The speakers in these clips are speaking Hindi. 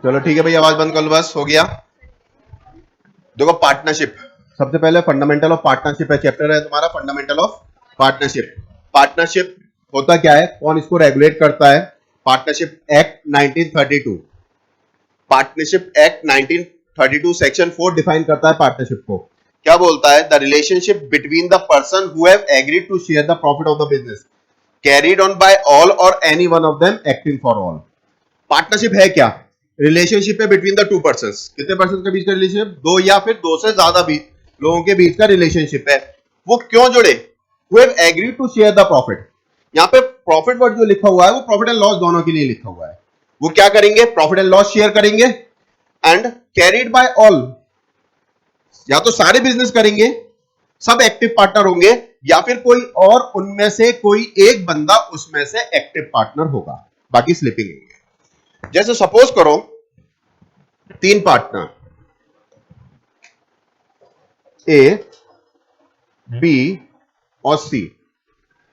चलो ठीक है भाई, आवाज बंद कर लो, बस हो गया। देखो पार्टनरशिप, सबसे पहले फंडामेंटल ऑफ पार्टनरशिप है, चैप्टर है तुम्हारा फंडामेंटल ऑफ पार्टनरशिप। पार्टनरशिप होता क्या है, कौन इसको रेगुलेट करता है? Partnership act 1932। Partnership act 1932 section 4 define करता है पार्टनरशिप को। क्या बोलता है? The relationship between the person who have agreed to share the profit of the business carried on by all or any one of them acting for all. Partnership है क्या? रिलेशनशिप है बिटवीन द टू पर्सन। कितने पर्सन के बीच का रिलेशनशिप? दो या फिर दो से ज्यादा भी लोगों के बीच का रिलेशनशिप है। वो क्यों जुड़े? Who have agreed to share the profit. यहां पे प्रॉफिट वर्ड जो लिखा हुआ है वो प्रॉफिट एंड लॉस दोनों के लिए लिखा हुआ है। वो क्या करेंगे? प्रॉफिट एंड लॉस शेयर करेंगे। एंड कैरीड बाय ऑल, या तो सारे बिजनेस करेंगे, सब एक्टिव पार्टनर होंगे, या फिर कोई और उनमें से कोई एक बंदा उसमें से एक्टिव पार्टनर होगा, बाकी स्लीपिंग होंगे। जैसे सपोज करो तीन पार्टनर ए, बी और सी,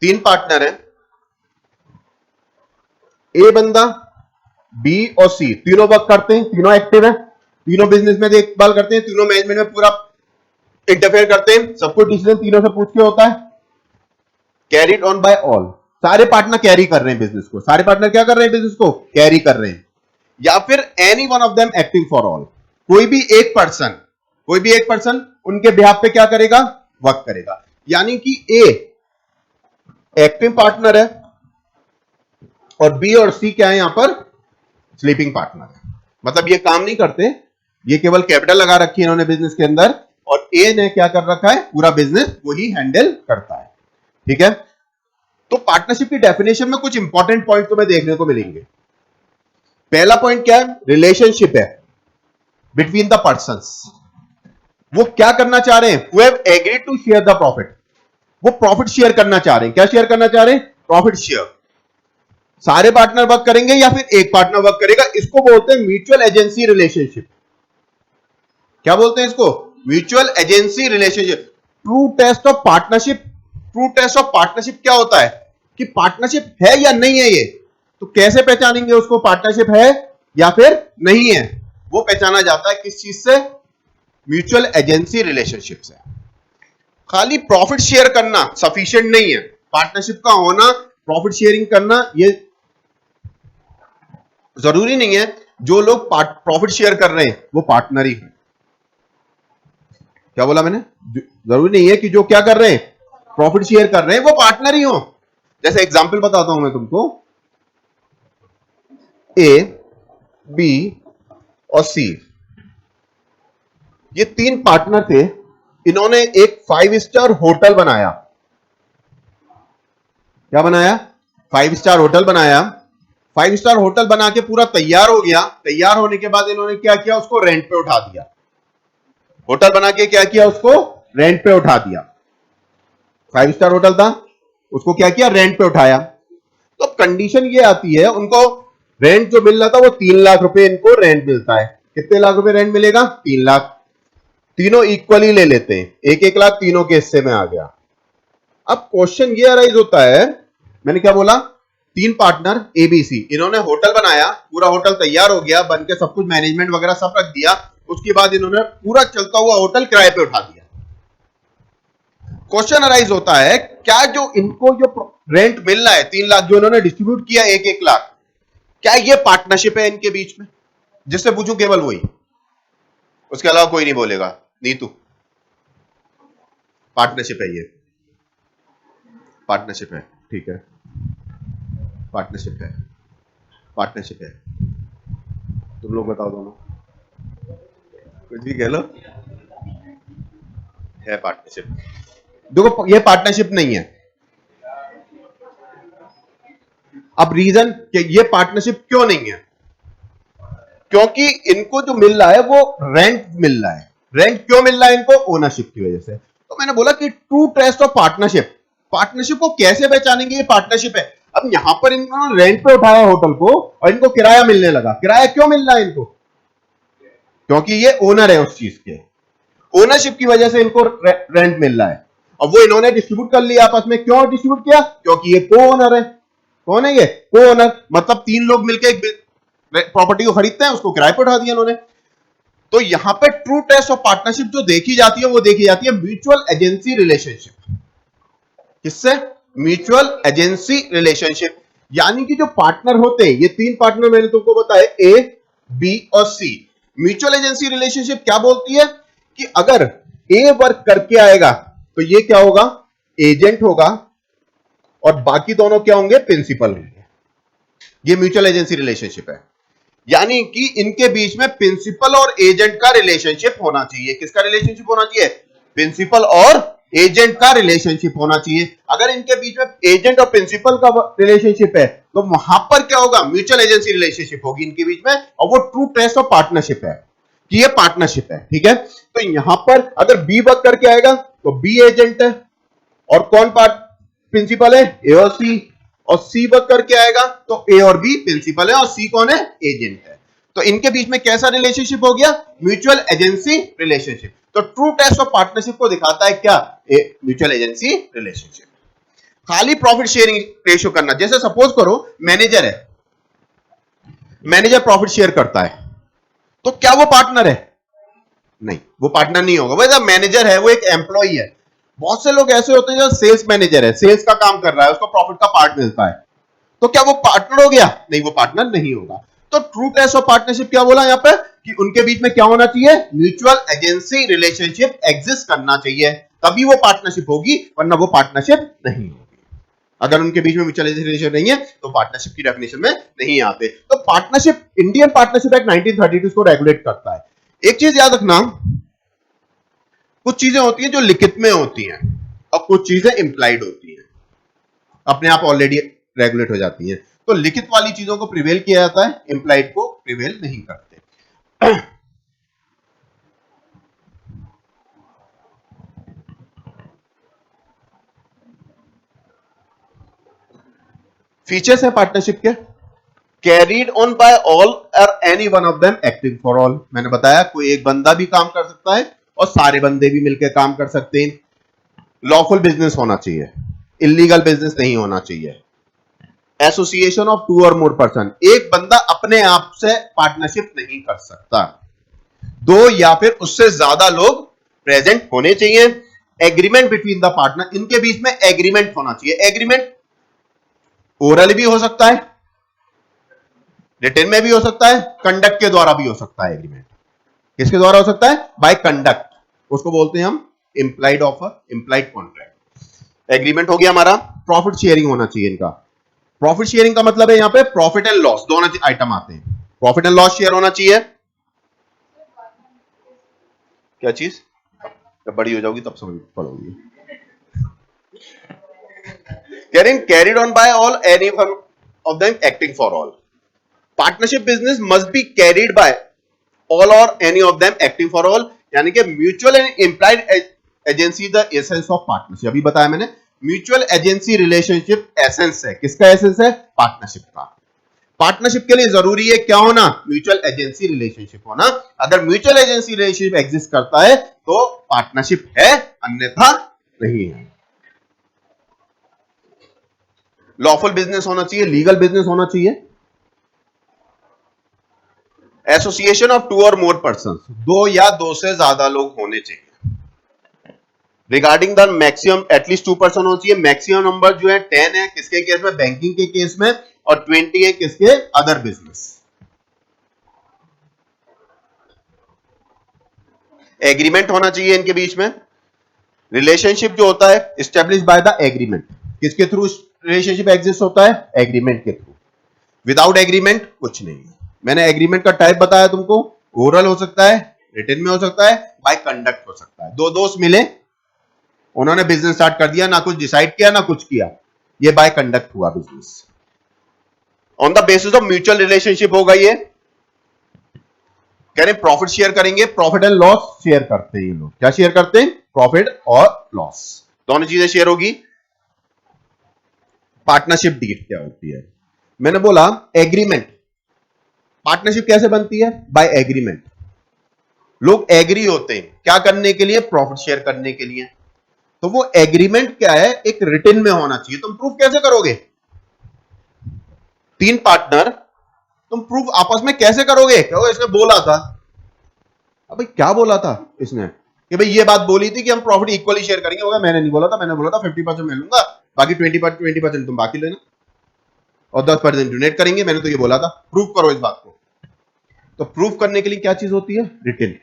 तीन पार्टनर हैं। ए बंदा, बी और सी तीनों वर्क करते हैं, तीनों एक्टिव हैं, तीनों बिजनेस में देखभाल करते हैं, तीनों मैनेजमेंट में पूरा इंटरफेयर करते हैं, सब कुछ डिसीजन तीनों से पूछ के होता है। कैरीड ऑन बाय ऑल, सारे पार्टनर कैरी कर रहे हैं बिजनेस को। सारे पार्टनर क्या कर रहे हैं? बिजनेस को कैरी कर रहे हैं। या फिर any one of them acting for all, कोई भी एक पर्सन उनके बिहाफ पे क्या करेगा? वर्क करेगा। यानी कि ए एक्टिव पार्टनर है और बी और सी क्या है? यहां पर स्लीपिंग पार्टनर है। मतलब ये काम नहीं करते, ये केवल कैपिटल लगा रखी है इन्होंने बिजनेस के अंदर, और ए ने क्या कर रखा है? पूरा बिजनेस वही हैंडल करता है। ठीक है, तो पार्टनरशिप की डेफिनेशन में कुछ इंपॉर्टेंट पॉइंट तुम्हें देखने को मिलेंगे। पहला पॉइंट क्या है? रिलेशनशिप है बिटवीन द पर्संस। वो क्या करना चाह रहे हैं? Who have agreed to share the profit. वो प्रॉफिट शेयर करना चाह रहे हैं। क्या शेयर करना चाह रहे हैं? Profit share. सारे पार्टनर वर्क करेंगे या फिर एक पार्टनर वर्क करेगा। इसको बोलते हैं म्यूचुअल एजेंसी रिलेशनशिप। क्या बोलते हैं इसको? Mutual agency relationship. True test of partnership, true test of partnership क्या होता है कि पार्टनरशिप है या नहीं है। ये तो कैसे पहचानेंगे उसको, पार्टनरशिप है या फिर नहीं है? वो पहचाना जाता है किस चीज से? म्यूचुअल एजेंसी रिलेशनशिप से। खाली प्रॉफिट शेयर करना सफिशिएंट नहीं है। पार्टनरशिप का होना, प्रॉफिट शेयरिंग करना, ये जरूरी नहीं है जो लोग प्रॉफिट शेयर कर रहे हैं वो पार्टनर ही है। क्या बोला मैंने? जरूरी नहीं है कि जो क्या कर रहे हैं? प्रॉफिट शेयर कर रहे हैं वो पार्टनर ही हो। जैसे एग्जांपल बताता हूं मैं तुमको। ए, बी और सी, ये तीन पार्टनर थे। इन्होंने एक 5 स्टार होटल बनाया। क्या बनाया? 5 स्टार होटल बनाया। 5 स्टार होटल बना के पूरा तैयार हो गया। तैयार होने के बाद इन्होंने क्या किया? उसको रेंट पे उठा दिया। होटल बना के क्या किया? उसको रेंट पे उठा दिया। 5 स्टार होटल था, उसको क्या किया? रेंट पे उठाया। तो कंडीशन ये आती है, उनको रेंट जो मिल रहा था वो 3 लाख रुपए इनको रेंट मिलता है। कितने लाख रुपए रेंट मिलेगा? 3 लाख। तीनों इक्वली ले लेते हैं, 1-1 लाख तीनों के हिस्से में आ गया। अब क्वेश्चन ये अराइज होता है, मैंने क्या बोला? तीन पार्टनर एबीसी, इन्होंने होटल बनाया, पूरा होटल तैयार हो गया, बन के सब कुछ मैनेजमेंट वगैरह सब रख दिया। उसके बाद इन्होंने पूरा चलता हुआ होटल किराए पे उठा दिया। क्वेश्चन अराइज होता है, क्या जो इनको जो रेंट मिल रहा है 3 लाख, जो इन्होंने डिस्ट्रीब्यूट किया 1-1 लाख, क्या ये पार्टनरशिप है इनके बीच में? जिससे पूछूं केवल वही, उसके अलावा कोई नहीं बोलेगा। नीतू, पार्टनरशिप है ये? पार्टनरशिप है, ठीक है, पार्टनरशिप है, पार्टनरशिप है। तुम लोग बताओ दोनों, कुछ भी कह लो, है पार्टनरशिप। देखो ये पार्टनरशिप नहीं है। अब रीजन कि ये पार्टनरशिप क्यों नहीं है? क्योंकि इनको जो मिल रहा है वो रेंट मिल रहा है। रेंट क्यों मिल रहा है इनको? ओनरशिप की वजह से। तो मैंने बोला कि true test of partnership, partnership को कैसे पहचानेंगे ये पार्टनरशिप है। अब यहां पर इन्होंने रेंट पे उठाया होटल को और इनको किराया मिलने लगा। किराया क्यों मिल रहा है इनको? क्योंकि ये ओनर है उस चीज के, ओनरशिप की वजह से इनको रेंट मिल रहा है। अब वो इन्होंने डिस्ट्रीब्यूट कर लिया आपस में। क्यों डिस्ट्रीब्यूट किया? क्योंकि ये को ओनर है। कौन है ये? को ओनर। मतलब 3 लोग मिलकर एक प्रॉपर्टी को खरीदते हैं, उसको किराए पर उठा दिया उन्होंने। तो यहां पे ट्रू टेस्ट ऑफ पार्टनरशिप जो देखी जाती है वो देखी जाती है म्यूचुअल एजेंसी रिलेशनशिप। किससे? Mutual agency relationship. यानी कि जो पार्टनर होते हैं, ये तीन पार्टनर मैंने तुमको बताया, ए, बी और सी। म्यूचुअल एजेंसी रिलेशनशिप क्या बोलती है कि अगर ए वर्क करके आएगा तो ये क्या होगा? एजेंट होगा, और बाकी दोनों क्या होंगे? प्रिंसिपल होंगे। ये म्यूचुअल एजेंसी रिलेशनशिप है। यानी कि इनके बीच में प्रिंसिपल और एजेंट का रिलेशनशिप होना चाहिए। किसका रिलेशनशिप होना चाहिए? प्रिंसिपल और एजेंट का रिलेशनशिप होना चाहिए। अगर इनके बीच में एजेंट और प्रिंसिपल का रिलेशनशिप है तो वहां पर क्या होगा? म्यूचुअल एजेंसी रिलेशनशिप होगी इनके बीच में, और वो ट्रू टेस्ट ऑफ पार्टनरशिप है कि ये पार्टनरशिप है। ठीक है, तो यहां पर अगर बी वर्क करके आएगा तो बी एजेंट है, और कौन पार्ट प्रिंसिपल है? ए और सी। और सी वर्क करके आएगा तो ए और बी प्रिंसिपल है और सी कौन है? एजेंट है। तो इनके बीच में कैसा रिलेशनशिप हो गया? Mutual agency relationship. तो ट्रू टेस्ट ऑफ पार्टनरशिप को दिखाता है क्या? Mutual agency relationship. खाली प्रॉफिट शेयरिंग रेशियो करना, जैसे सपोज करो मैनेजर है, मैनेजर प्रॉफिट शेयर करता है, तो क्या वो पार्टनर है? नहीं, वो पार्टनर नहीं होगा। वैसे मैनेजर है, वो एक एम्प्लॉई है। बहुत से लोग ऐसे होते हैं जो सेल्स मैनेजर है, सेल्स का काम कर रहा है, उसको प्रॉफिट का पार्ट मिलता है, तो क्या वो पार्टनर हो गया? नहीं, वो पार्टनर नहीं होगा। तो ट्रू टेस्ट ऑफ पार्टनरशिप क्या बोला यहां पर कि उनके बीच में क्या होना चाहिए? म्यूचुअल एजेंसी रिलेशनशिप एग्जिस्ट करना चाहिए, तभी वो पार्टनरशिप होगी, वरना वो पार्टनरशिप नहीं होगी। अगर उनके बीच में म्यूचुअल एजेंसी रिलेशन नहीं है तो पार्टनरशिप की डेफिनेशन में नहीं आते। तो पार्टनरशिप, इंडियन पार्टनरशिप एक्ट 1932 को रेगुलेट करता है। एक चीज याद रखना, कुछ चीजें होती हैं जो लिखित में होती हैं और कुछ चीजें इंप्लाइड होती हैं, अपने आप ऑलरेडी रेगुलेट हो जाती हैं। तो लिखित वाली चीजों को प्रिवेल किया जाता है, इंप्लाइड को प्रिवेल नहीं करते। फीचर्स है पार्टनरशिप के, carried on by all or any one of them acting for all. मैंने बताया कोई एक बंदा भी काम कर सकता है और सारे बंदे भी मिलकर काम कर सकते हैं। लॉफुल बिजनेस होना चाहिए, इलीगल बिजनेस नहीं होना चाहिए। एसोसिएशन ऑफ टू और मोर पर्सन, एक बंदा अपने आप से पार्टनरशिप नहीं कर सकता, दो या फिर उससे ज्यादा लोग प्रेजेंट होने चाहिए। एग्रीमेंट बिटवीन द पार्टनर, इनके बीच में एग्रीमेंट होना चाहिए। एग्रीमेंट ओरल भी हो सकता है, रिटन में भी हो सकता है, कंडक्ट के द्वारा भी हो सकता है। एग्रीमेंट किसके द्वारा हो सकता है? बाय कंडक्ट, उसको बोलते हैं हम implied offer, implied contract. Agreement हो गया हमारा। प्रॉफिट शेयरिंग होना चाहिए इनका। प्रॉफिट शेयरिंग का मतलब है यहां पे प्रॉफिट एंड लॉस दोनों आइटम आते हैं। प्रॉफिट एंड लॉस शेयर होना चाहिए। क्या चीज? जब बड़ी हो जाओगी तब समझ पड़ोगी। Carried on by all any one of them acting for all. Partnership business must be carried by all or any of them acting for all, यानी कि mutual and implied agency the essence of partnership. अभी बताया मैंने, म्यूचुअल एजेंसी रिलेशनशिप एसेंस है। किसका एसेंस है? पार्टनरशिप का। पार्टनरशिप के लिए जरूरी है क्या होना? म्यूचुअल एजेंसी रिलेशनशिप होना। अगर म्यूचुअल एजेंसी रिलेशनशिप एग्जिस्ट करता है तो पार्टनरशिप है, अन्यथा नहीं है। लॉफुल बिजनेस होना चाहिए, लीगल बिजनेस होना चाहिए। एसोसिएशन ऑफ टू और मोर पर्सन, दो या दो से ज्यादा लोग होने चाहिए। रिगार्डिंग द मैक्सिमम एटलीस्ट 2% होना चाहिए। मैक्सिमम नंबर जो है 10 है, किसके केस में? बैंकिंग के केस में, और 20 है किसके? Other business. एग्रीमेंट होना चाहिए इनके बीच में। रिलेशनशिप जो होता है एस्टेब्लिश बाय द एग्रीमेंट, किसके थ्रू रिलेशनशिप एग्जिस्ट होता है? एग्रीमेंट के थ्रू। विदाउट एग्रीमेंट कुछ नहीं है। मैंने एग्रीमेंट का टाइप बताया तुमको, ओरल हो सकता है, रिटन में हो सकता है, बाय कंडक्ट हो सकता है। दो दोस्त मिले, उन्होंने बिजनेस स्टार्ट कर दिया, ना कुछ डिसाइड किया ना कुछ किया, ये बाय कंडक्ट हुआ business. On the basis of mutual relationship होगा ये। कह रहे प्रॉफिट शेयर करेंगे, प्रॉफिट एंड लॉस शेयर करते हैं ये लोग। क्या शेयर करते हैं? प्रॉफिट और लॉस, दोनों चीजें शेयर होगी। पार्टनरशिप डीड क्या होती है? मैंने बोला एग्रीमेंट। पार्टनरशिप कैसे बनती है? By agreement. लोग एग्री होते हैं क्या करने के लिए? प्रॉफिट शेयर करने के लिए। तो वो एग्रीमेंट क्या है? एक रिटन में होना चाहिए। तुम प्रूफ कैसे करोगे? तीन पार्टनर तुम प्रूफ आपस में कैसे करोगे? कहोगे इसने बोला था। अब भाई क्या बोला था इसने कि भाई ये बात बोली थी कि हम प्रॉफिट इक्वली शेयर करेंगे। होगा मैंने नहीं बोला था, मैंने बोला था 50% मैं लूंगा, बाकी 20% तुम बाकी लेना और 10% डोनेट करेंगे, मैंने तो ये बोला था। प्रूफ करो इस बात को। तो प्रूफ करने के लिए क्या चीज होती है? रिटन।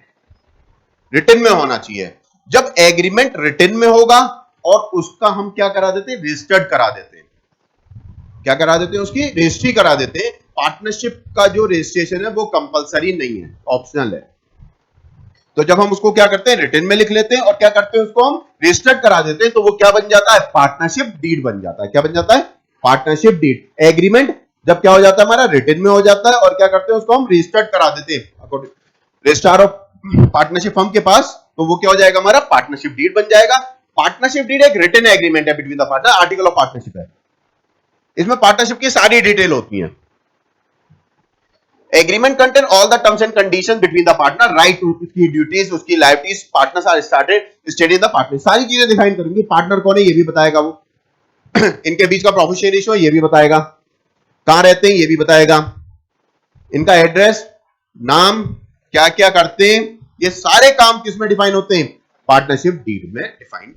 रिटन में होना चाहिए। जब एग्रीमेंट रिटन में होगा और उसका हम क्या करा देते हैं? रजिस्टर्ड करा देते हैं। क्या करा देते हैं? उसकी रजिस्ट्री करा देते हैं। पार्टनरशिप का जो रजिस्ट्रेशन है वो कंपलसरी नहीं है, ऑप्शनल है। तो जब हम उसको क्या करते हैं? रिटन में लिख लेते हैं और क्या करते हैं? उसको हम रजिस्टर्ड करा देते हैं। तो वो क्या बन जाता है? पार्टनरशिप डीड बन जाता है। क्या बन जाता है? Partnership deed. एग्रीमेंट जब क्या हो जाता है? हमारा रिटन में हो जाता है और क्या करते हैं? उसको हम रजिस्टर्ड करा देते हैं रजिस्ट्रार ऑफ पार्टनरशिप फर्म के पास। तो वो क्या हो जाएगा? हमारा पार्टनरशिप डीड बन जाएगा। पार्टनरशिप डीड एक रिटन एग्रीमेंट है between the partner, article of partnership है। इसमें पार्टनरशिप की सारी डिटेल होती है। Agreement contain all the terms and conditions between the partner, right to उसकी ड्यूटीज, उसकी liabilities, partners are started stated in the partner. सारी चीजें डिफाइन करेंगे। पार्टनर कौन है ये भी बताएगा वो इनके बीच का प्रॉफिट शेयर रेशियो ये भी बताएगा, कहां रहते हैं ये भी बताएगा, इनका एड्रेस, नाम, क्या क्या करते हैं, ये सारे काम किसमें डिफाइन होते हैं? पार्टनरशिप डीड में डिफाइन।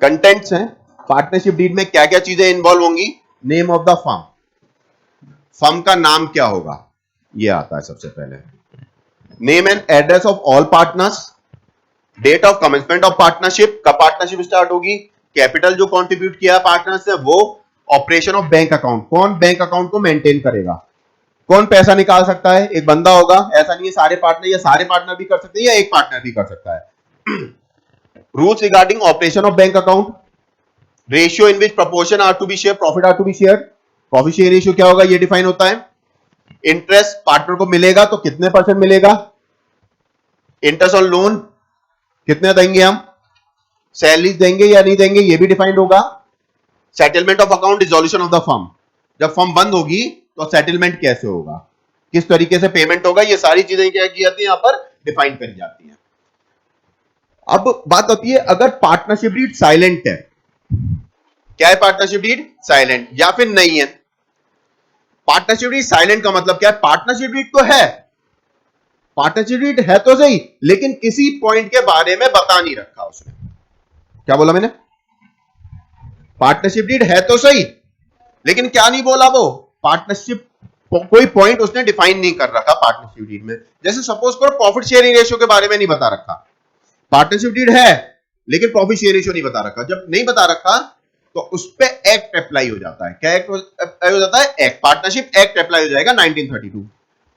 कंटेंट्स हैं पार्टनरशिप डीड में, क्या क्या चीजें इन्वॉल्व होंगी? Name of the firm, firm का नाम क्या होगा ये आता है सबसे पहले। Name and address of all partners, date of commencement of partnership, कब पार्टनरशिप स्टार्ट होगी, कैपिटल जो कंट्रीब्यूट किया पार्टनर्स ने वो, ऑपरेशन ऑफ बैंक अकाउंट, कौन बैंक अकाउंट को मेंटेन करेगा, कौन पैसा निकाल सकता है? एक बंदा होगा, ऐसा नहीं है सारे पार्टनर, या सारे पार्टनर भी कर सकते हैं या एक पार्टनर भी कर सकता है। Rules regarding operation of bank account, ratio in which proportion are to be share, profit are to be share, profit share ratio क्या होगा ये डिफाइन होता है। इंटरेस्ट पार्टनर को मिलेगा तो कितने % मिलेगा, इंटरेस्ट ऑन लोन कितने देंगे हम, सैलरीज देंगे या नहीं देंगे ये भी डिफाइंड होगा। Settlement of account, dissolution of the firm, जब फर्म बंद होगी तो सेटलमेंट कैसे होगा, किस तरीके से पेमेंट होगा, ये सारी चीजें क्या की जाती है यहां पर डिफाइन करी जाती है। अब बात आती है अगर पार्टनरशिप डीड साइलेंट है, क्या है पार्टनरशिप डीड? साइलेंट या फिर नहीं है। पार्टनरशिप डीड साइलेंट का मतलब क्या है? पार्टनरशिप डीड तो है, पार्टनरशिप डीड है तो सही, लेकिन किसी पॉइंट के बारे में बता नहीं रखा उसने। क्या बोला मैंने? पार्टनरशिप डीड है तो सही, लेकिन क्या नहीं बोला वो? पार्टनरशिप कोई पॉइंट उसने डिफाइन नहीं कर रखा पार्टनरशिप डीड में। जैसे सपोज करो प्रॉफिट शेयरिंग रेशियो के बारे में नहीं बता रखा, पार्टनरशिप डीड है लेकिन प्रॉफिट शेयर रेशियो नहीं बता रखा। जब नहीं बता रखा तो उस पे एक्ट अप्लाई हो जाता है। क्या एक्ट अप्लाई हो जाता है? एक्ट, पार्टनरशिप एक्ट अप्लाई हो जाएगा 1932।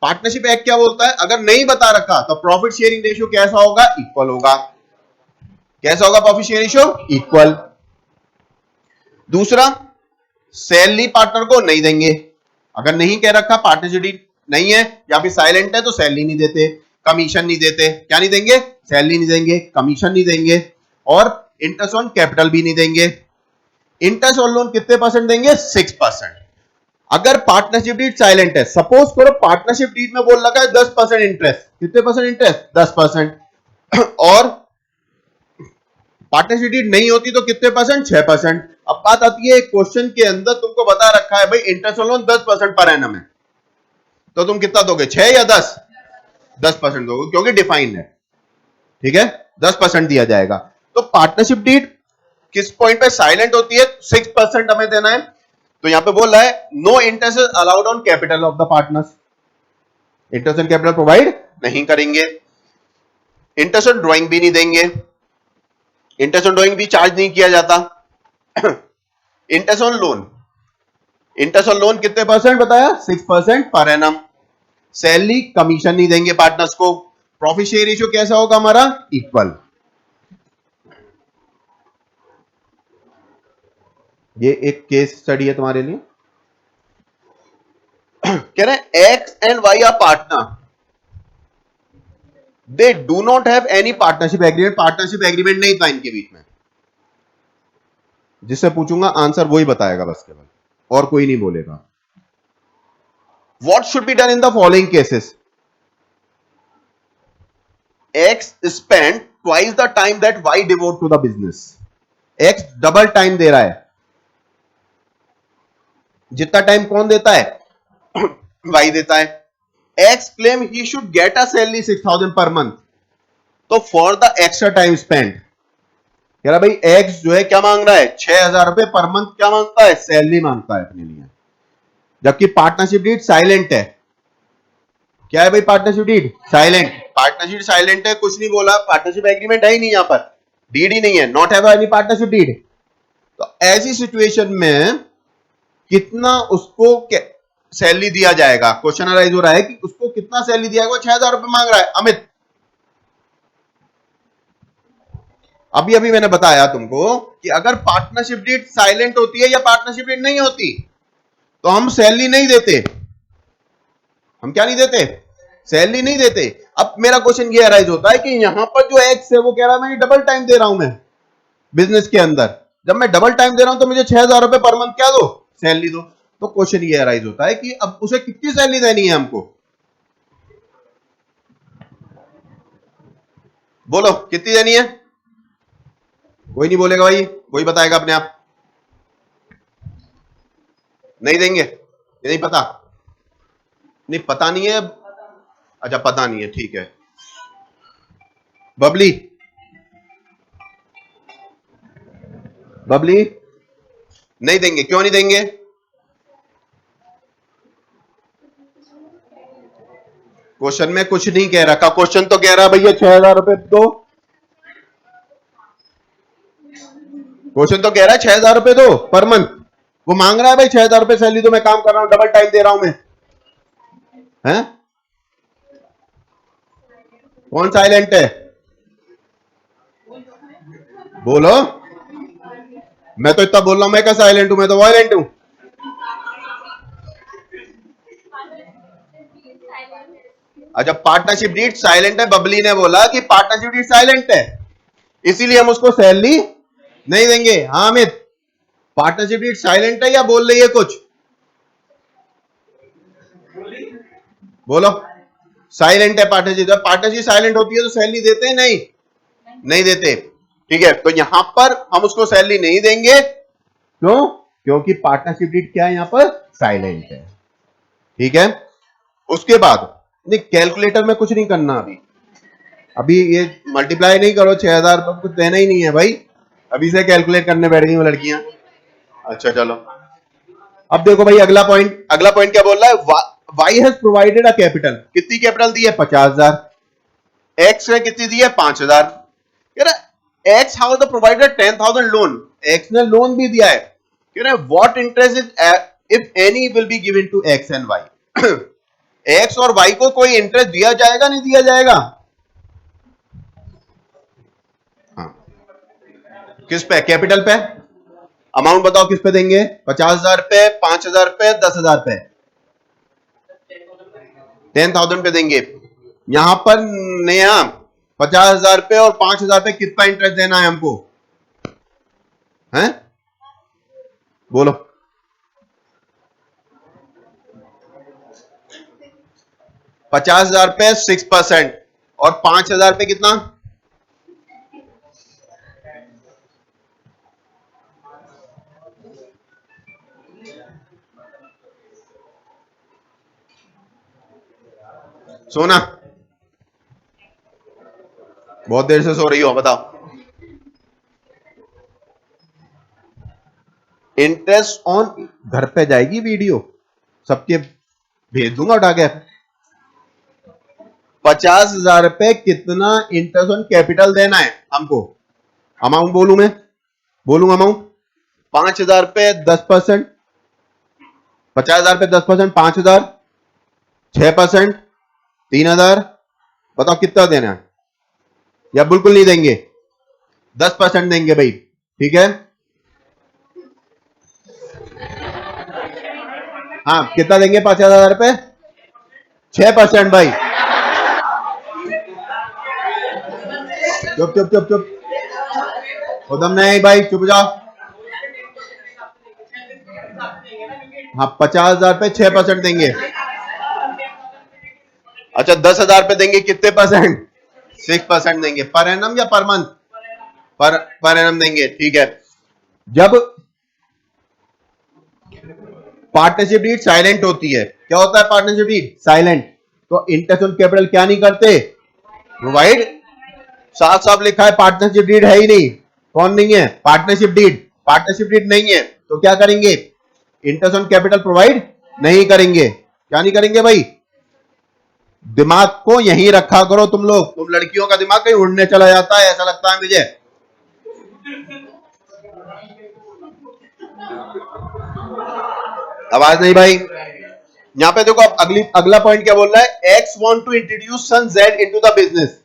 पार्टनरशिप एक्ट क्या बोलता है? अगर नहीं बता रखा तो प्रॉफिट शेयरिंग रेशियो कैसा होगा? इक्वल होगा। कैसा होगा प्रॉफिट शेयर रेशियो? इक्वल। दूसरा, सैलरी पार्टनर को नहीं देंगे। अगर नहीं कह रखा पार्टनरशिप डीड नहीं है या फिर साइलेंट है तो सैलरी नहीं देते, कमीशन नहीं देते। क्या नहीं देंगे? सैलरी नहीं देंगे, कमीशन नहीं देंगे और इंटरेस्ट ऑन कैपिटल भी नहीं देंगे। इंटरेस्ट ऑन लोन कितने % देंगे? 6%। अगर पार्टनरशिप डीड साइलेंट है, सपोज करो पार्टनरशिप डीड में बोल रखा है 10% इंटरेस्ट, कितने % इंटरेस्ट? 10%। और पार्टनरशिप डीड नहीं होती तो कितने %? 6%। अब बात आती है क्वेश्चन के अंदर तुमको बता रखा है भाई interest on loan 10% per annum है, तो तुम कितना दोगे? 6 या 10? 10% दोगे क्योंकि डिफाइन है। ठीक है, 10% दिया जाएगा। तो पार्टनरशिप डीड किस पॉइंट पे साइलेंट होती है? 6% हमें देना है। तो यहां पे बोल रहा है no interest is allowed on capital of the partners, interest on capital provide नहीं करेंगे। इंटरेस्ट ऑन ड्राइंग भी नहीं देंगे, इंटरेस्ट ऑन ड्राइंग भी चार्ज नहीं किया जाता। Interest on loan, interest on loan कितने % बताया? 6% पर एनम। सैलरी कमीशन नहीं देंगे पार्टनर्स को। प्रॉफिट शेयर रेशियो कैसा होगा हमारा? इक्वल। ये एक केस स्टडी है तुम्हारे लिए। कह रहे हैं x and y are partner, they do not have any partnership agreement. Partnership agreement नहीं था इनके बीच में। जिससे पूछूंगा आंसर वही बताएगा बस, केवल और कोई नहीं बोलेगा। What should be done in the following cases? X spent twice the time that Y devote to the business. X double time दे रहा है, जितना टाइम कौन देता है वाई देता है। X claim he should get a salary 6,000 per month, तो for the extra time spend, कह रहा भाई एक्स जो है क्या मांग रहा है, 6,000 रुपए पर मंथ क्या मांगता है, सैलरी मांगता है अपने लिए। जबकि पार्टनरशिप डीड साइलेंट है, क्या है भाई partnership deed silent, partnership silent है, कुछ नहीं बोला, पार्टनरशिप एग्रीमेंट है ही नहीं, यहां पर डीड ही नहीं है, not have any partnership deed. तो ऐसी सिचुएशन में कितना उसको सैलरी दिया जाएगा, क्वेश्चन अराइज हो रहा है कि उसको कितना सैलरी दिया जाएगा, 6,000 रुपए मांग रहा है अमित। अभी अभी मैंने बताया तुमको कि अगर पार्टनरशिप डीड साइलेंट होती है या पार्टनरशिप डीड नहीं होती तो हम सैलरी नहीं देते, हम क्या नहीं देते, सैलरी नहीं देते। अब मेरा क्वेश्चन ये अराइज होता है कि यहां पर जो एक्स है वो कह रहा है मैं डबल टाइम दे रहा हूं मैं बिजनेस के अंदर, जब मैं डबल टाइम दे रहा हूं तो मुझे 6,000 रुपए पर मंथ क्या दो, सैलरी दो। तो क्वेश्चन ये अराइज होता है कि अब उसे कितनी सैलरी देनी है हमको, बोलो कितनी देनी है, कोई नहीं बोलेगा भाई, कोई बताएगा अपने आप, नहीं देंगे, नहीं पता, नहीं पता नहीं है, अच्छा पता नहीं है, ठीक है। बबली, बबली नहीं देंगे, क्यों नहीं देंगे, क्वेश्चन में कुछ नहीं कह रखा, क्वेश्चन तो कह रहा भैया 6,000 रुपए दो, क्वेश्चन तो कह रहा है 6,000 रुपए दो पर मंथ, वो मांग रहा है भाई 6,000 रुपए सैलरी दो, मैं काम कर रहा हूं, डबल टाइम दे रहा हूं मैं, हैं? कौन साइलेंट है, बोलो, मैं तो इतना बोल रहा हूं, मैं क्या साइलेंट हूं, मैं तो वायलेंट हूं। अच्छा पार्टनरशिप डीड साइलेंट है, बबली ने बोला कि पार्टनरशिप डीड साइलेंट है इसीलिए हम उसको सैलरी नहीं देंगे। हाँ अमित, पार्टनरशिप डीड साइलेंट है या बोल रही है कुछ, बोलो, साइलेंट है पार्टनरशिप, पार्टनरशिप साइलेंट होती है तो सैलरी देते हैं, नहीं नहीं देते, ठीक है। तो यहां पर हम उसको सैलरी नहीं देंगे, क्यों, क्योंकि पार्टनरशिप डीड क्या है यहां पर, साइलेंट है, ठीक है। उसके बाद नहीं, कैलकुलेटर में कुछ नहीं करना अभी, अभी ये मल्टीप्लाई नहीं करो, 6,000 कुछ देना ही नहीं है भाई, अभी से कैलकुलेट करने बैठ गई वो लड़कियां। अच्छा चलो, अब देखो भाई अगला पॉइंट, अगला पॉइंट क्या बोल रहा है, y has provided a capital, कितनी कैपिटल दी है, 50,000, एक्स ने कितनी दी है, 5,000, कह रहा x how the provided 10,000 loan, x ने लोन भी दिया है, कह रहा what interest is if any will be given to x and y, x और वाई को कोई इंटरेस्ट दिया जाएगा नहीं दिया जाएगा, हाँ किस पे, कैपिटल पे, अमाउंट बताओ किस पे देंगे, 50,000 पे, 5,000 पे, 10,000 पे, 10,000 पे देंगे। यहां पर नया 50,000 पे और 5,000 पे कितना इंटरेस्ट देना है हमको, हैं बोलो, 50,000 पे 6% और 5,000 पे कितना, सोना, बहुत देर से सो रही हो बताओ, इंटरेस्ट ऑन, घर पे जाएगी वीडियो सबके भेज दूंगा उठा के, 50,000 रुपए कितना इंटरेस्ट ऑन कैपिटल देना है हमको, अमाउंट बोलू मैं, बोलूंगा अमाउंट, 5,000 पे 10%, 50,000 पे 10%, 5,000, 6%, 3,000, बताओ कितना देना है, या बिल्कुल नहीं देंगे, 10% देंगे भाई, ठीक है। हाँ कितना देंगे, 5,000 रुपए, 6% भाई, चुप चुप चुप चुप, उदम नहीं भाई चुप जाओ, हाँ 50,000 पे 6% देंगे, अच्छा 10,000 पे देंगे कितने परसेंट, 6% देंगे, पर एनम या पर मंथ, पर एनम देंगे, ठीक है। जब पार्टनरशिप डीड साइलेंट होती है, क्या होता है पार्टनरशिप डीड साइलेंट, तो इंटरेस्ट ऑन कैपिटल क्या नहीं करते, प्रोवाइड। साफ साफ लिखा है पार्टनरशिप डीड है ही नहीं, कौन नहीं है, पार्टनरशिप डीड, पार्टनरशिप डीड नहीं है तो क्या करेंगे, इंटरेस्ट ऑन कैपिटल प्रोवाइड नहीं करेंगे। क्या नहीं करेंगे भाई, दिमाग को यहीं रखा करो तुम लोग, तुम लड़कियों का दिमाग कहीं उड़ने चला जाता है ऐसा लगता है मुझे। आवाज नहीं भाई। यहां पे देखो, अब अगला पॉइंट क्या बोल रहा है, x want to introduce son z into the business.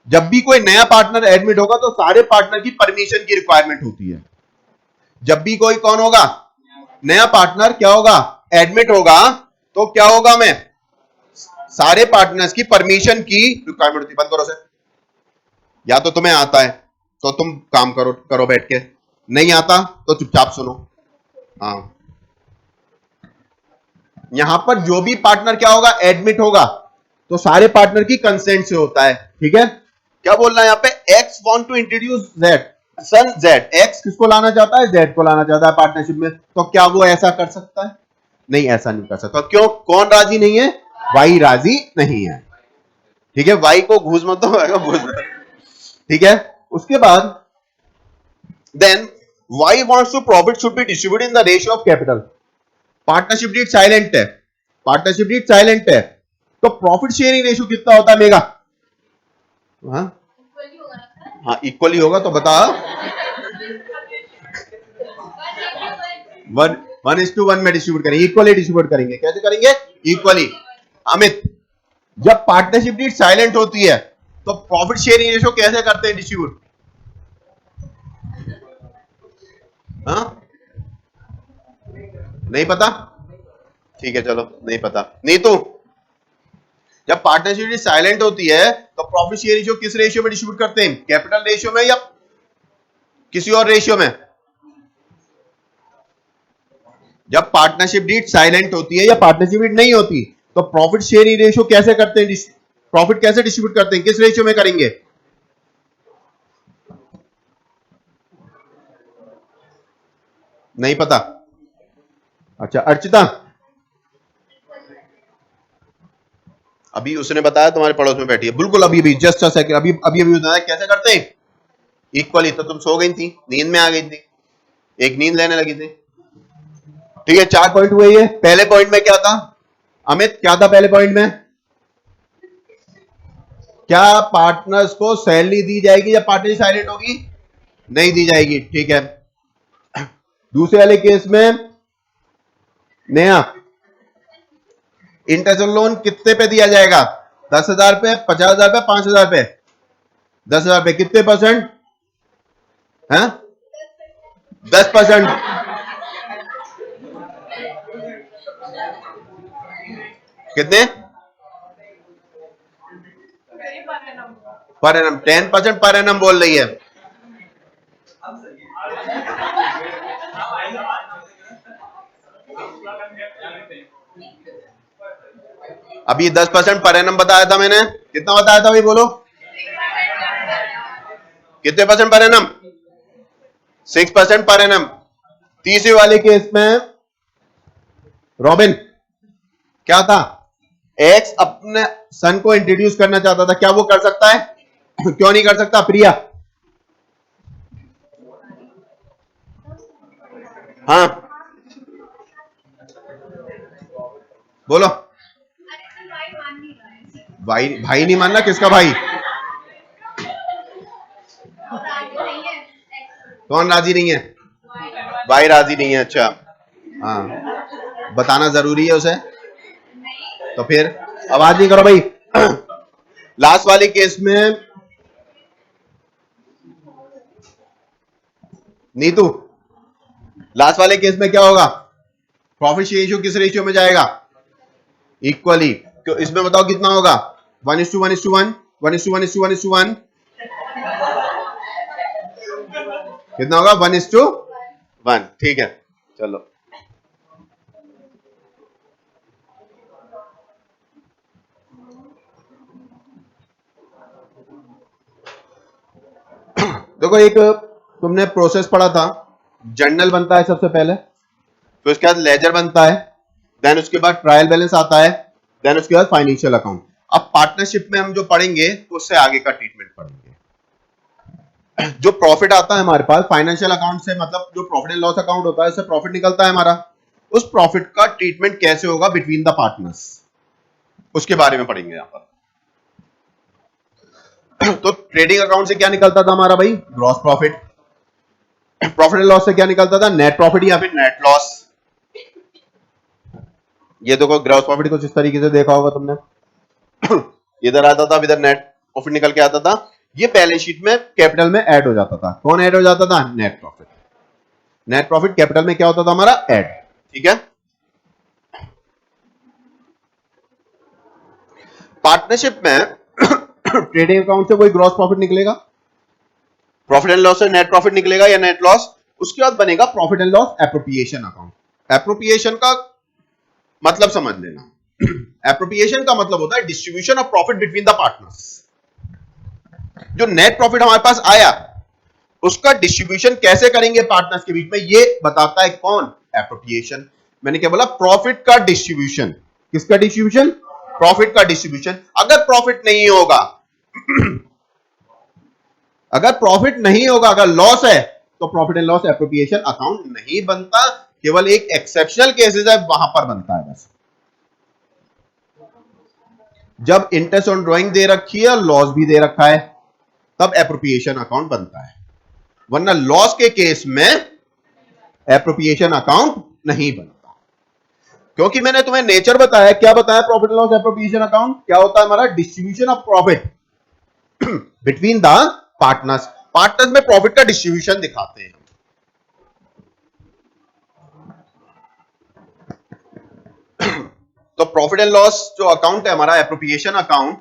जब भी कोई नया पार्टनर एडमिट होगा तो सारे पार्टनर की परमिशन की रिक्वायरमेंट होती है। जब भी कोई कौन होगा, नया पार्टनर क्या होगा, एडमिट होगा, तो क्या होगा, मैं सारे पार्टनर्स की परमिशन की रिक्वायरमेंट होती है। बंद करो से, या तो तुम्हें आता है तो तुम काम करो करो बैठ के, नहीं आता तो चुपचाप सुनो। हाँ, यहां पर जो भी पार्टनर क्या होगा, एडमिट होगा, तो सारे पार्टनर की कंसेंट से होता है। ठीक है, क्या बोल रहा है यहाँ पे, x want to introduce z, son z, x किसको लाना चाहता है, जेड को लाना चाहता है पार्टनरशिप में, तो क्या वो ऐसा कर सकता है, नहीं ऐसा नहीं कर सकता। क्यों, कौन राजी नहीं है, वाई राजी नहीं है। ठीक है, वाई को घूस मत दो, घूस दो। ठीक है, उसके बाद then y wants to profit should be distributed in the ratio of capital. Partnership deed silent है, पार्टनरशिप डीड साइलेंट है, तो प्रॉफिट शेयरिंग रेशियो कितना होता है मेगा, हाँ हाँ इक्वली होगा, तो बता, 1:1 में डिस्ट्रीब्यूट करेंगे, इक्वली डिस्ट्रीब्यूट करेंगे, कैसे करेंगे, इक्वली। अमित, जब पार्टनरशिप डीड साइलेंट होती है तो प्रॉफिट शेयरिंग रेशियो कैसे करते हैं डिस्ट्रीब्यूट, हाँ नहीं पता, ठीक है चलो नहीं पता, नहीं तो जब पार्टनरशिप साइलेंट होती है तो प्रॉफिट शेयर रेशियो किस रेशियो में डिस्ट्रीब्यूट करते हैं, कैपिटल रेशियो में या किसी और रेशियो में। जब पार्टनरशिप डीड साइलेंट होती है या पार्टनरशिप डीड नहीं होती तो प्रॉफिट शेयरिंग रेशियो कैसे करते हैं, प्रॉफिट कैसे डिस्ट्रीब्यूट करते हैं, किस रेशियो में करेंगे, नहीं पता। अच्छा अर्चिता, अभी उसने बताया तुम्हारे पड़ोस में बैठी है, बिल्कुल अभी अभी जस्ट अ सेकंड, अभी अभी अभी बताया कैसे करते हैं इक्वली, तो तुम सो गई थी, नींद में आ गई थी, एक नींद लेने लगी थी। ठीक है, 4 पॉइंट हुए ये। पहले पॉइंट में क्या था अमित, क्या था पहले पॉइंट में, क्या पार्टनर्स को सैलरी दी जाएगी या पार्टनर साइलेंट होगी, नहीं दी जाएगी। ठीक है, दूसरे वाले केस में नया इंटरेस्ट लोन कितने पे दिया जाएगा, 10,000 पे, 50,000 पे, 5,000 पे, 10,000 पे, कितने परसेंट है, 10%, कितने पर एनम, 10% पर एनम बोल रही है। अभी 10% पर एनम बताया था मैंने, कितना बताया था भाई बोलो, कितने percent per annum, 6% per annum. तीसरे वाले केस में रॉबिन क्या था, एक्स अपने सन को इंट्रोड्यूस करना चाहता था, क्या वो कर सकता है, क्यों नहीं कर सकता प्रिया, हाँ बोलो, भाई भाई नहीं मानना, किसका भाई, कौन राजी नहीं है, भाई राजी नहीं है, अच्छा हाँ बताना जरूरी है उसे, तो फिर आवाज नहीं करो भाई। लास्ट वाले केस में नीतू, लास्ट वाले केस में क्या होगा, प्रॉफिट रेशियो किस रेशियो में जाएगा, इक्वली, तो इसमें बताओ कितना होगा, 1:1:1, 1:1:1:1, कितना होगा, 1:1। ठीक है चलो, देखो एक तुमने प्रोसेस पढ़ा था, जर्नल बनता है सबसे पहले, फिर उसके बाद लेजर बनता है, देन उसके बाद ट्रायल बैलेंस आता है, देन उसके बाद फाइनेंशियल अकाउंट। अब पार्टनरशिप में हम जो पढ़ेंगे तो उससे आगे का ट्रीटमेंट पढ़ेंगे। जो प्रॉफिट आता है हमारे पास फाइनेंशियल अकाउंट से, मतलब जो प्रॉफिट एंड लॉस अकाउंट होता है, उससे प्रॉफिट निकलता है हमारा, उस प्रॉफिट का ट्रीटमेंट कैसे होगा बिटवीन द पार्टनर्स, उसके बारे में पढ़ेंगे यहां पर। तो ट्रेडिंग अकाउंट से क्या निकलता था हमारा भाई? Gross profit. Profit and loss से क्या निकलता था? नेट प्रॉफिट या फिर नेट लॉस। ये देखो ग्रॉस प्रॉफिट कुछ इस तरीके से देखा होगा तुमने। इधर आता था, इधर नेट प्रॉफिट निकल के आता था, ये बैलेंस शीट में कैपिटल में ऐड हो जाता था। कौन ऐड हो जाता था? Net profit. Net profit capital में क्या होता था हमारा? ऐड। ठीक है। पार्टनरशिप में ट्रेडिंग अकाउंट से कोई ग्रॉस प्रॉफिट निकलेगा, प्रॉफिट एंड लॉस से नेट प्रॉफिट निकलेगा या नेट लॉस, उसके बाद बनेगा profit and loss appropriation account. Appropriation का मतलब समझ लेना। एप्रोप्रिएशन का मतलब होता है distribution of profit between the partners. जो नेट प्रॉफिट हमारे पास आया उसका डिस्ट्रीब्यूशन कैसे करेंगे पार्टनर्स के बीच में, ये बताता है कौन? एप्रोप्रिएशन। मैंने क्या बोला? प्रॉफिट का डिस्ट्रीब्यूशन। किसका डिस्ट्रीब्यूशन? प्रॉफिट का डिस्ट्रीब्यूशन। अगर प्रॉफिट नहीं होगा अगर प्रॉफिट नहीं होगा, अगर लॉस है, तो profit and loss appropriation account नहीं बनता। केवल एक एक्सेप्शनल केसेस है वहां पर बनता है बस, जब इंटरेस्ट ऑन ड्राइंग दे रखी है और लॉस भी दे रखा है, तब एप्रोप्रिएशन अकाउंट बनता है, वरना लॉस के केस में एप्रोप्रिएशन अकाउंट नहीं बनता। क्योंकि मैंने तुम्हें नेचर बताया। क्या बताया? प्रॉफिट लॉस एप्रोप्रिएशन अकाउंट क्या होता है हमारा? Distribution of profit between the partners. Partners में प्रॉफिट का डिस्ट्रीब्यूशन दिखाते हैं। तो प्रॉफिट एंड लॉस जो अकाउंट है हमारा, appropriation account,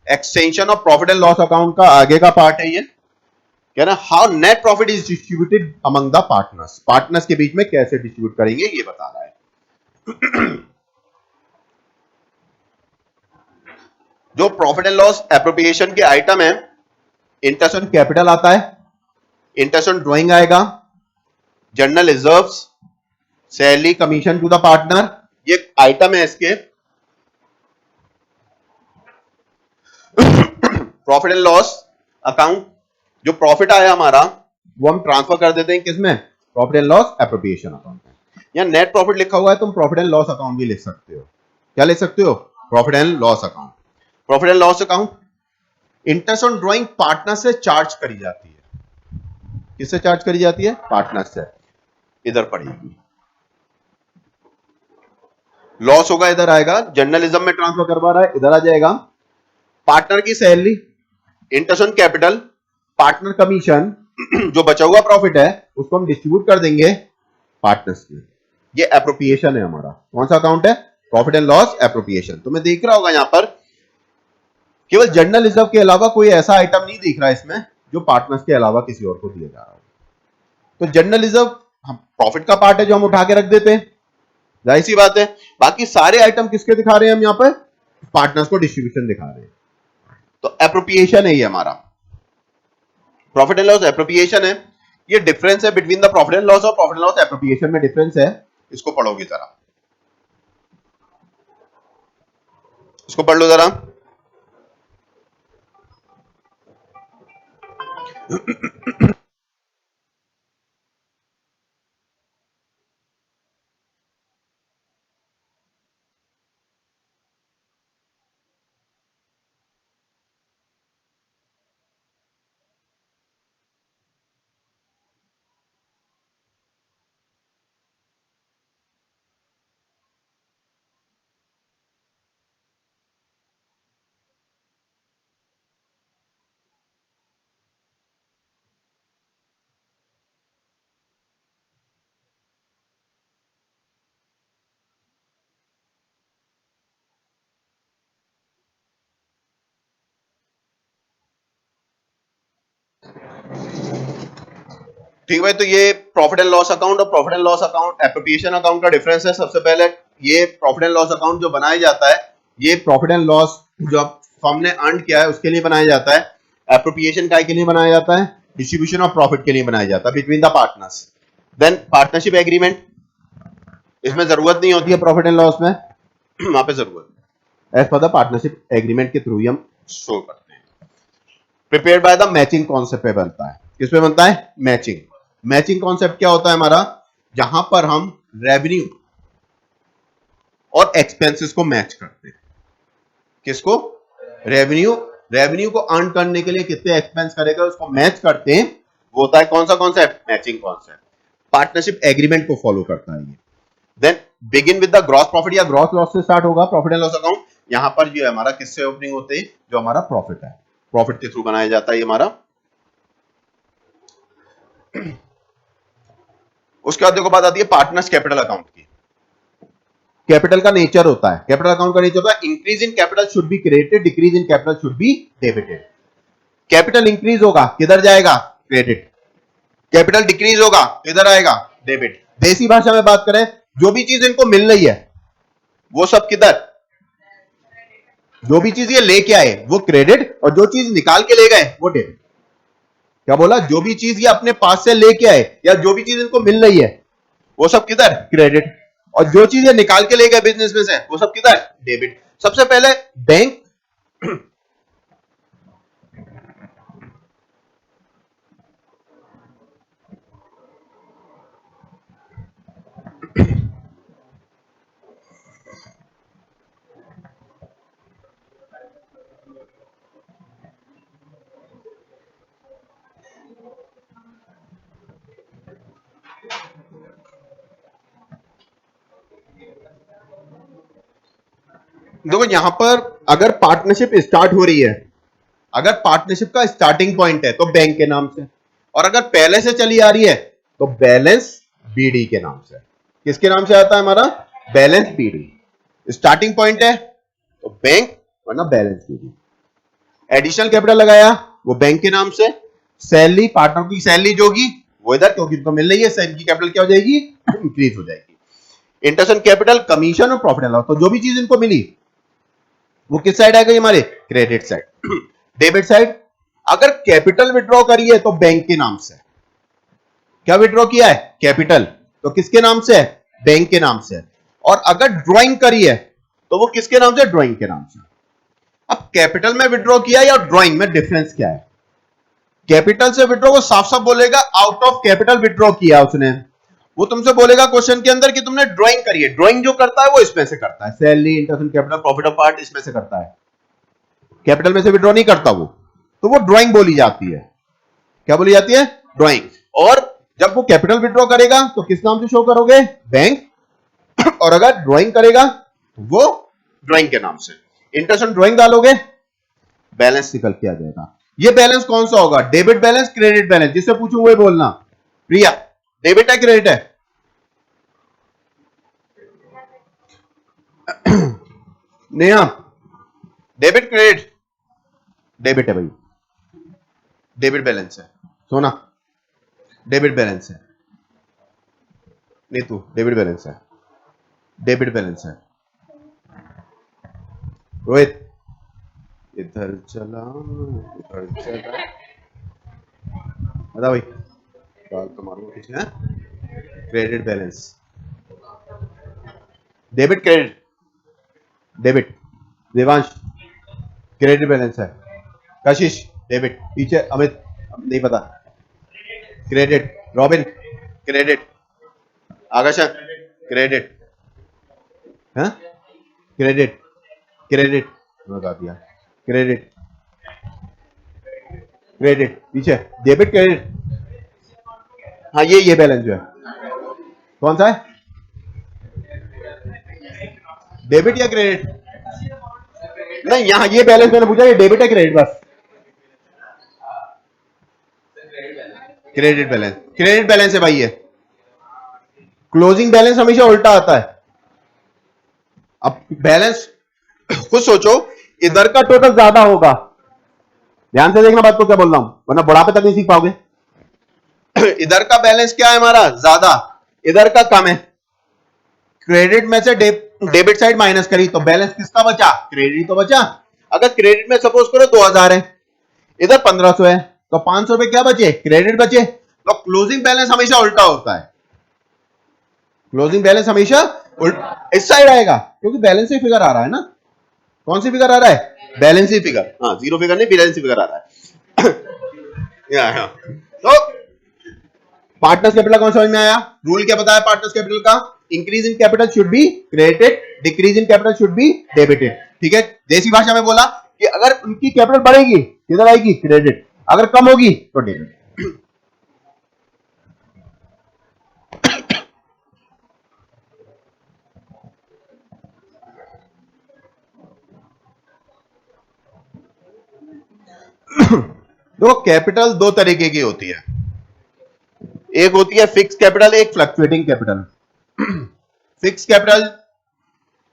extension of profit and loss account का आगे का पार्ट है ये। क्या ना, how net profit is distributed among the partners. Partners के बीच में कैसे डिस्ट्रीब्यूट करेंगे ये बता रहा है। जो प्रॉफिट एंड लॉस एप्रोप्रिएशन के आइटम है, इंटरेस्ट ऑन कैपिटल आता है, इंटरेस्ट ऑन ड्राइंग आएगा, general reserves, salary, commission to the partner, ये आइटम है इसके। प्रॉफिट एंड लॉस अकाउंट, जो प्रॉफिट आया हमारा वो हम ट्रांसफर कर देते हैं किसमें? Profit and loss appropriation account में। या नेट प्रॉफिट लिखा हुआ है, तुम प्रॉफिट एंड लॉस अकाउंट भी लिख सकते हो। क्या लिख सकते हो? Profit and loss account. Profit and loss account, interest on drawing partner से चार्ज करी जाती है। किससे चार्ज करी जाती है? पार्टनर से। इधर पड़ेगी, लॉस होगा इधर आएगा, जर्नलिज्म में ट्रांसफर करवा रहा है, इधर आ जाएगा। पार्टनर की salary, interest on capital, partner commission, जो बचा हुआ प्रॉफिट है उसको हम डिस्ट्रीब्यूट कर देंगे पार्टनर्स में। ये एप्रोप्रिएशन है हमारा। कौन सा अकाउंट है? Profit and loss appropriation. तुम्हें देख रहा होगा यहां पर केवल जनरल रिजर्व के अलावा कोई ऐसा आइटम नहीं दिख रहा है इसमें जो पार्टनर्स के अलावा किसी और को दिया जा रहा हो। तो जनरल रिजर्व हम प्रॉफिट का पार्ट है जो हम उठा के रख देते हैं, जाहिर सी बात है। बाकी सारे आइटम किसके दिखा रहे हैं हम यहां पर? पार्टनर्स को डिस्ट्रीब्यूशन दिखा रहे हैं। तो एप्रोप्रिएशन है ये हमारा, प्रॉफिट एंड लॉस एप्रोप्रिएशन है। ये डिफरेंस है between the profit and loss और प्रॉफिट एंड लॉस एप्रोप्रिएशन में डिफरेंस है। इसको पढ़ोगे जरा, इसको पढ़ लो जरा। ठीक है, तो ये प्रॉफिट एंड लॉस अकाउंट और profit and loss account appropriation account का डिफरेंस है। सबसे पहले ये प्रॉफिट एंड लॉस अकाउंट जो बनाया जाता है, ये प्रॉफिट एंड लॉस जो फर्म ने अर्न किया है उसके लिए बनाया जाता है। एप्रोप्रिएशन काय के लिए बनाया जाता है? डिस्ट्रीब्यूशन ऑफ प्रॉफिट के लिए बनाया जाता है between the partners. Then partnership agreement, इसमें जरूरत नहीं होती है प्रॉफिट एंड लॉस में, वहां पे जरूरत है। As per the partnership agreement के थ्रू ही हम शो करते हैं। Prepared by the matching concept पे बनता है। किस पे बनता है? मैचिंग। मैचिंग कॉन्सेप्ट क्या होता है हमारा? जहां पर हम रेवेन्यू और एक्सपेंसेस को मैच करते हैं। किसको? रेवेन्यू को अर्न करने के लिए कितने एक्सपेंस करेगा उसको मैच करते हैं, वो होता है कौन सा concept? Matching concept. Partnership agreement को फॉलो करता है ये। Then begin with the gross profit या ग्रॉस लॉस से स्टार्ट होगा प्रॉफिट एंड लॉस अकाउंट। यहां पर जो हमारा किससे ओपनिंग होते हैं? जो हमारा प्रॉफिट है, प्रॉफिट के थ्रू बनाया जाता है ये हमारा। उसके बाद देखो बात आती है पार्टनर्स कैपिटल अकाउंट की। कैपिटल का नेचर होता है, कैपिटल अकाउंट का नेचर होता है increase in capital should be credited, decrease in capital should be debited. Capital increase होगा किधर जाएगा? क्रेडिट। कैपिटल डिक्रीज होगा किधर आएगा? डेबिट। देसी भाषा में बात करें, जो भी चीज इनको मिल रही है वो सब किधर? जो भी चीज ये लेके आए वो क्रेडिट, और जो चीज निकाल के ले गए वो डेबिट। क्या बोला? जो भी चीज ये अपने पास से लेके आए या जो भी चीज इनको मिल रही है वो सब किधर? क्रेडिट। और जो चीज ये निकाल के ले गए बिजनेस में से वो सब किधर? डेबिट। सबसे पहले बैंक देखो यहां पर अगर पार्टनरशिप स्टार्ट हो रही है, अगर पार्टनरशिप का स्टार्टिंग पॉइंट है तो बैंक के नाम से, और अगर पहले से चली आ रही है तो बैलेंस बीडी के नाम से। किसके नाम से आता है हमारा? Balance BD. स्टार्टिंग पॉइंट है तो बैंक वरना बैलेंस बीडी। एडिशनल कैपिटल लगाया वो बैंक के नाम से। सैलरी, पार्टनर की सैलरी जो होगी वो इधर, क्योंकि इनको मिल रही है, सैलरी की कैपिटल क्या हो जाएगी? इंक्रीज हो जाएगी। इंटरेस्ट ऑन कैपिटल, कमीशन और प्रॉफिट एंड लॉस, तो जो भी चीज इनको मिली वो किस साइड आएगा? हमारे क्रेडिट साइड। डेबिट साइड, अगर कैपिटल विड्रॉ करी है तो बैंक के नाम से। क्या विड्रॉ किया है? कैपिटल, तो किसके नाम से है? बैंक के नाम से। और अगर ड्राइंग करी है तो वो किसके नाम से? ड्राइंग के नाम से। अब कैपिटल में विड्रॉ किया या ड्राइंग में, डिफरेंस क्या है? कैपिटल से विड्रॉ वो साफ साफ बोलेगा आउट ऑफ कैपिटल विड्रॉ किया उसने। वो तुमसे बोलेगा क्वेश्चन के अंदर कि तुमने ड्राइंग करी है। ड्राइंग जो करता है वो इसमें से करता है, salary, interest, capital, profit of part, इसमें से करता है। कैपिटल में से विड्रॉ नहीं करता वो, तो वो ड्राइंग बोली जाती है। क्या बोली जाती है? ड्राइंग। और जब वो कैपिटल विड्रॉ करेगा तो किस नाम से शो करोगे? बैंक। और अगर ड्राइंग करेगा तो वो ड्राइंग के नाम से। इंटरेस्ट ऑन ड्राइंग डालोगे, बैलेंस निकल के आ जाएगा। ये बैलेंस कौन सा होगा? Debit balance, credit balance. जिससे पूछूं वही बोलना। प्रिया, डेबिट है क्रेडिट है? Neha, debit credit? डेबिट है भाई, डेबिट बैलेंस है। सोना, डेबिट बैलेंस है। नहीं तू, डेबिट बैलेंस है, डेबिट बैलेंस है। रोहित, इधर चला उधर चला, बता भाई, बाल तो मारूंगा पीछे। है credit balance, debit credit, debit. Devansh, credit balance है। कशिश, डेबिट। पीछे अमित, नहीं पता, credit. Robin, credit. Akasha, credit. हाँ, क्रेडिट, क्रेडिट बता दिया, क्रेडिट, क्रेडिट। पीछे डेबिट क्रेडिट। हाँ ये बैलेंस जो है कौन सा है? डेबिट या क्रेडिट? नहीं, यहां ये बैलेंस मैंने पूछा, ये डेबिट है क्रेडिट? बस क्रेडिट बैलेंस, क्रेडिट बैलेंस है भाई ये। क्लोजिंग बैलेंस हमेशा उल्टा आता है। अब बैलेंस खुद सोचो, इधर का टोटल ज्यादा होगा, ध्यान से देखना बात को क्या बोल रहा हूं, वरना बुढ़ापे तक नहीं सीख पाओगे। इधर का बैलेंस क्या है हमारा? ज्यादा, इधर का कम है। क्रेडिट में से डेबिट साइड माइनस करी तो बैलेंस किसका बचा? क्रेडिट तो बचा। अगर क्रेडिट में सपोज करो 2000 है, इधर 1500 है, तो 500 रुपए क्या बचे? क्रेडिट बचे। तो क्लोजिंग बैलेंस हमेशा उल्टा होता है। क्लोजिंग बैलेंस हमेशा इस साइड आएगा क्योंकि बैलेंस ही फिगर आ रहा है ना। कौन सी फिगर आ रहा है? बैलेंस ही फिगर। हाँ, जीरो फिगर नहीं, बैलेंस ही फिगर आ रहा है। तो पार्टनर्स कैपिटल कौन समझ में आया? रूल क्या बताया पार्टनर्स कैपिटल का? Increase in capital should be credited, decrease in capital should be debited. ठीक है, देसी भाषा में बोला कि अगर उनकी कैपिटल बढ़ेगी किधर आएगी? क्रेडिट, अगर कम होगी तो डेबिट। तो कैपिटल दो तरीके की होती है, एक होती है फिक्स कैपिटल, एक fluctuating capital. Fix capital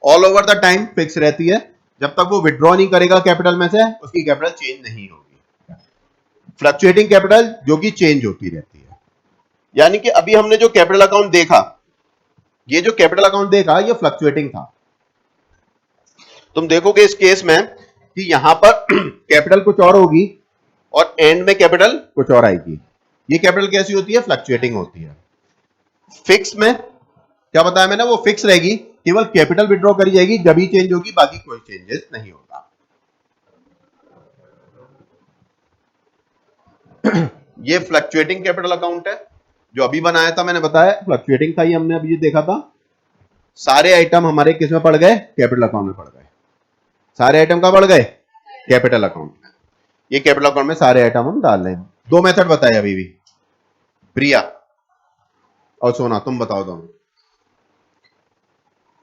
all over the time fix रहती है, जब तक वो विड्रॉ नहीं करेगा कैपिटल में से उसकी कैपिटल चेंज नहीं होगी। फ्लक्चुएटिंग कैपिटल जो कि चेंज होती रहती है। यानी कि अभी हमने जो कैपिटल अकाउंट देखा, ये जो कैपिटल अकाउंट देखा ये फ्लक्चुएटिंग था। तुम देखोगे इस केस में कि यहां पर कैपिटल कुछ और होगी और एंड में कैपिटल कुछ और आएगी। ये कैपिटल कैसी होती है? फ्लक्चुएटिंग होती है। फिक्स में क्या बताया मैंने? वो फिक्स रहेगी, केवल कैपिटल विड्रॉ करी जाएगी जब ही चेंज होगी, बाकी कोई चेंजेस नहीं होगा। ये फ्लक्चुएटिंग कैपिटल अकाउंट है जो अभी बनाया था, मैंने बताया फ्लक्चुएटिंग था। ये हमने अभी देखा था। सारे आइटम हमारे किस में पड़ गए? कैपिटल अकाउंट में पड़ गए। सारे आइटम कहां पड़ गए? कैपिटल अकाउंट में। ये कैपिटल अकाउंट में सारे आइटम हम डाल रहे हैं। दो मेथड बताए अभी भी। प्रिया और सोना तुम बताओ दोनों।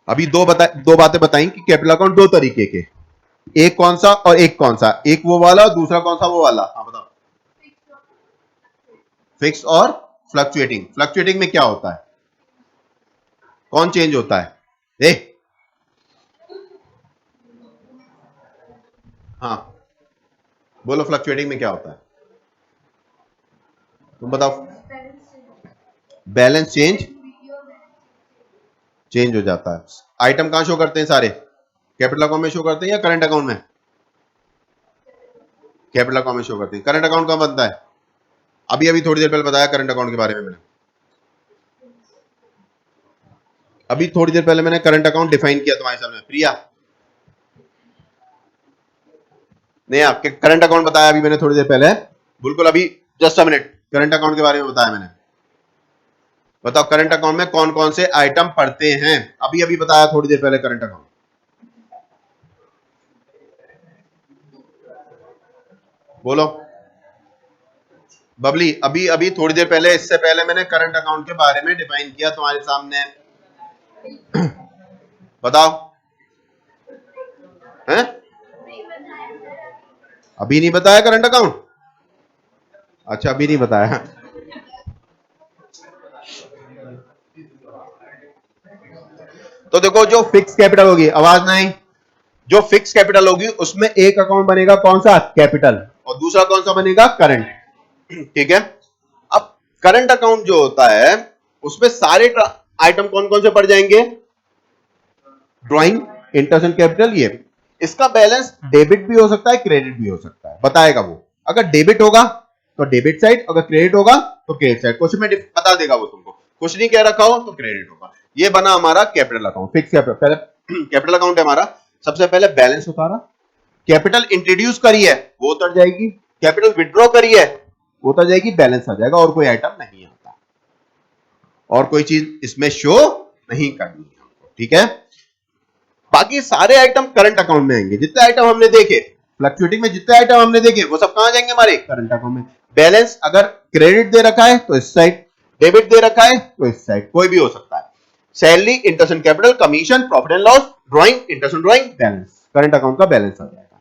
अभी दो बातें बताई कि कैपिटल अकाउंट दो तरीके के, एक कौन सा और एक कौन सा? एक वो वाला और दूसरा कौन सा? वो वाला। हाँ बताओ। फिक्स और फ्लक्चुएटिंग। फ्लक्चुएटिंग में क्या होता है? कौन चेंज होता है? हाँ बोलो, फ्लक्चुएटिंग में क्या होता है? तुम बताओ। बैलेंस चेंज हो जाता है। आइटम कहां शो करते हैं? सारे कैपिटल अकाउंट में शो करते हैं या करंट अकाउंट में? कैपिटल अकाउंट में शो करते हैं। करंट अकाउंट कहां बनता है? अभी थोड़ी देर पहले बताया करंट अकाउंट के बारे में मैंने। अभी थोड़ी देर पहले मैंने करंट अकाउंट डिफाइन किया तुम्हारे सामने। प्रिया नहीं, आपके करंट अकाउंट बताया अभी मैंने थोड़ी देर पहले, बिल्कुल अभी just a minute current account के बारे में बताया मैंने। बताओ करंट अकाउंट में कौन कौन से आइटम पड़ते हैं? अभी अभी बताया थोड़ी देर पहले करंट अकाउंट। बोलो बबली। अभी थोड़ी देर पहले, इससे पहले मैंने करंट अकाउंट के बारे में डिफाइन किया तुम्हारे सामने। बताओ। हैं? अभी नहीं बताया करंट अकाउंट? अच्छा अभी नहीं बताया। तो देखो, जो फिक्स कैपिटल होगी, आवाज नहीं, जो फिक्स कैपिटल होगी उसमें एक अकाउंट बनेगा कौन सा? कैपिटल, और दूसरा कौन सा बनेगा? करंट। ठीक है। अब करंट अकाउंट जो होता है उसमें सारे आइटम कौन कौन से पड़ जाएंगे? Drawing, interest and capital. ये इसका बैलेंस डेबिट भी हो सकता है, क्रेडिट भी हो सकता है, बताएगा वो। अगर डेबिट होगा तो डेबिट साइड, अगर क्रेडिट होगा तो क्रेडिट साइड। क्वेश्चन में बता देगा वो तुमको, कुछ नहीं कह रखा हो तो क्रेडिट होगा। ये बना हमारा कैपिटल अकाउंट, फिक्स कैपिटल। पहले कैपिटल अकाउंट है हमारा। सबसे पहले बैलेंस उतारा, कैपिटल इंट्रोड्यूस करी है वो उतर जाएगी, कैपिटल विड्रॉ करी है वो उतर जाएगी, बैलेंस आ जाएगा, और कोई आइटम नहीं आता, और कोई चीज इसमें शो नहीं करनी है। ठीक है। बाकी सारे आइटम करंट अकाउंट में आएंगे। जितने आइटम हमने देखे फ्लक्चुएटिंग में, जितने आइटम हमने देखे वो सब कहां जाएंगे? हमारे करंट अकाउंट में। बैलेंस अगर क्रेडिट दे रखा है तो इस साइड, डेबिट दे रखा है तो इस साइड, कोई भी हो सकता है। Salary, interest and capital, commission, profit and loss, drawing, interest and drawing, balance. Current account का बैलेंस आ जाएगा।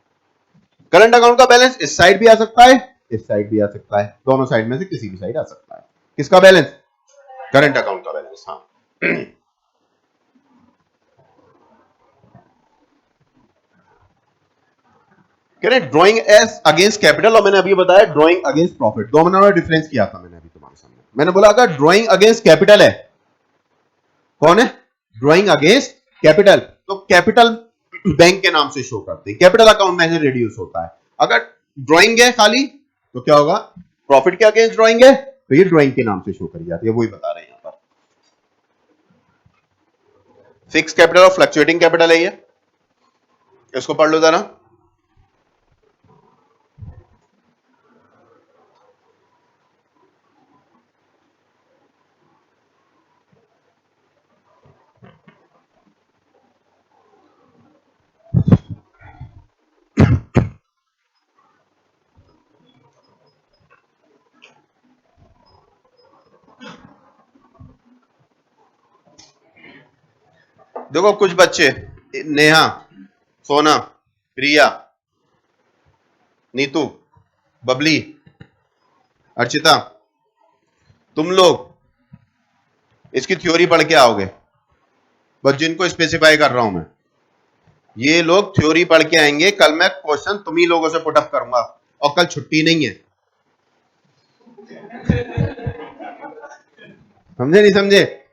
करंट अकाउंट का बैलेंस इस साइड भी आ सकता है, इस साइड भी आ सकता है, दोनों साइड में से किसी भी साइड आ सकता है। किसका बैलेंस? करंट अकाउंट का बैलेंस। हाँ ड्राइंग एज अगेंस्ट कैपिटल, और मैंने अभी बताया ड्राइंग अगेंस्ट प्रॉफिट। दो में डिफरेंस किया था मैंने अभी तुम्हारे सामने। मैंने बोला अगर ड्राइंग अगेंस्ट कैपिटल है, कौन है? ड्राइंग अगेंस्ट कैपिटल, तो कैपिटल बैंक के नाम से शो करते हैं, कैपिटल अकाउंट में से रिड्यूस होता है। अगर ड्राइंग है खाली तो क्या होगा? प्रॉफिट के अगेंस्ट ड्राइंग है तो ये ड्राइंग के नाम से शो करी जाती है, वही बता रहे हैं यहां पर। फिक्स कैपिटल और फ्लक्चुएटिंग कैपिटल है ये, इसको पढ़ लो जरा। देखो कुछ बच्चे, नेहा, सोना, रिया, नीतू, बबली, अर्चिता, तुम लोग इसकी थ्योरी पढ़ के आओगे, बस जिनको स्पेसिफाई कर रहा हूं मैं, ये लोग थ्योरी पढ़ के आएंगे। कल मैं क्वेश्चन तुम ही लोगों से पुटअप करूंगा और कल छुट्टी नहीं है। समझे नहीं समझे?